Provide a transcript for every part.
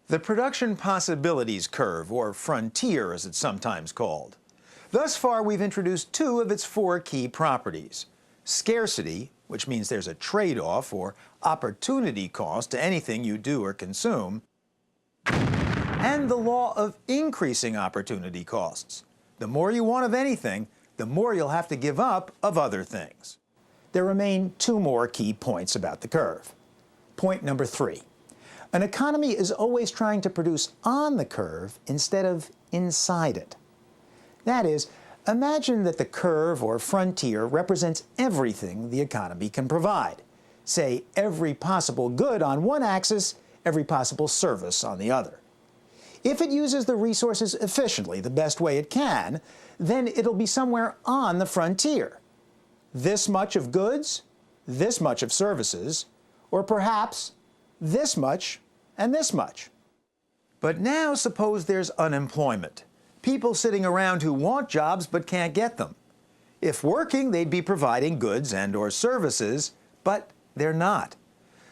The production possibilities curve, or frontier as it's sometimes called. Thus far, we've introduced two of its four key properties: scarcity, which means there's a trade-off or opportunity cost to anything you do or consume, and the law of increasing opportunity costs. The more you want of anything, the more you'll have to give up of other things. There remain two more key points about the curve. Point number 3. An economy is always trying to produce on the curve instead of inside it. That is, imagine that the curve or frontier represents everything the economy can provide. Say, every possible good on one axis, every possible service on the other. If it uses the resources efficiently, the best way it can, then it'll be somewhere on the frontier. This much of goods, this much of services, or perhaps this much and this much. But now suppose there's unemployment. People sitting around who want jobs but can't get them. If working, they'd be providing goods and/or services, but they're not.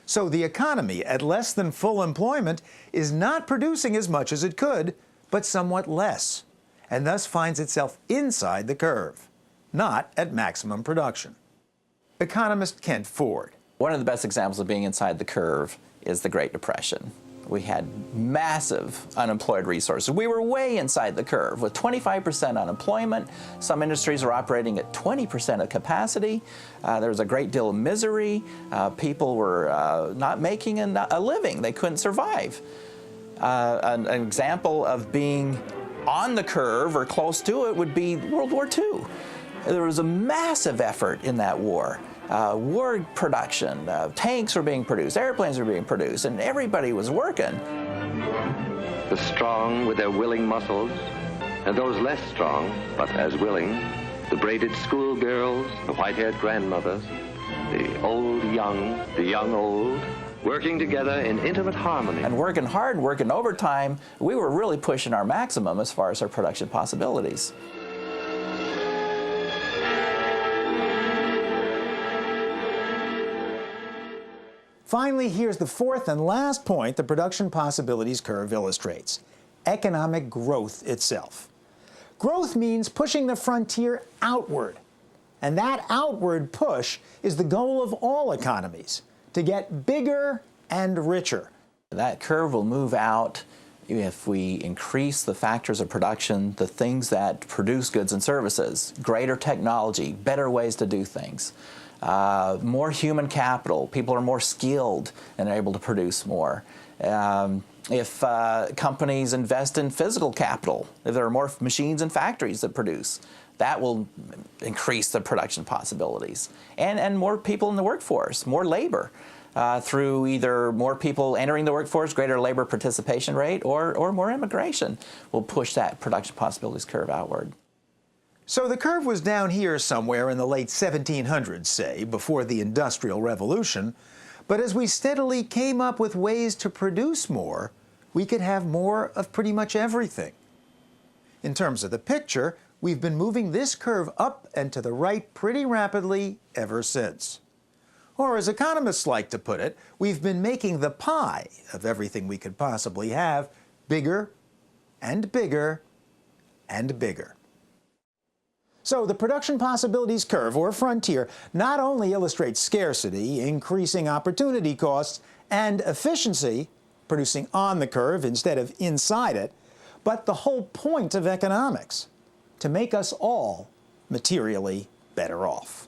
So the economy, at less than full employment, is not producing as much as it could, but somewhat less, and thus finds itself inside the curve, not at maximum production. Economist Kent Ford. One of the best examples of being inside the curve is the Great Depression. We had massive unemployed resources. We were way inside the curve with 25% unemployment. Some industries were operating at 20% of capacity. There was a great deal of misery. People were not making a living. They couldn't survive. An example of being on the curve or close to it would be World War II. There was a massive effort in that war. War production, tanks were being produced, airplanes were being produced, and everybody was working. The strong with their willing muscles, and those less strong, but as willing, the braided schoolgirls, the white-haired grandmothers, the old young, the young old, working together in intimate harmony. And working hard, working overtime, we were really pushing our maximum as far as our production possibilities. Finally, here's the fourth and last point the production possibilities curve illustrates: economic growth itself. Growth means pushing the frontier outward. And that outward push is the goal of all economies, to get bigger and richer. That curve will move out if we increase the factors of production, the things that produce goods and services, greater technology, better ways to do things. More human capital. People are more skilled and are able to produce more. If companies invest in physical capital, if there are more machines and factories that produce, that will increase the production possibilities. And more people in the workforce, more labor, through either more people entering the workforce, greater labor participation rate, or more immigration will push that production possibilities curve outward. So the curve was down here somewhere in the late 1700s, say, before the Industrial Revolution. But as we steadily came up with ways to produce more, we could have more of pretty much everything. In terms of the picture, we've been moving this curve up and to the right pretty rapidly ever since. Or as economists like to put it, we've been making the pie of everything we could possibly have bigger and bigger and bigger. So the production possibilities curve, or frontier, not only illustrates scarcity, increasing opportunity costs, and efficiency, producing on the curve instead of inside it, but the whole point of economics, to make us all materially better off.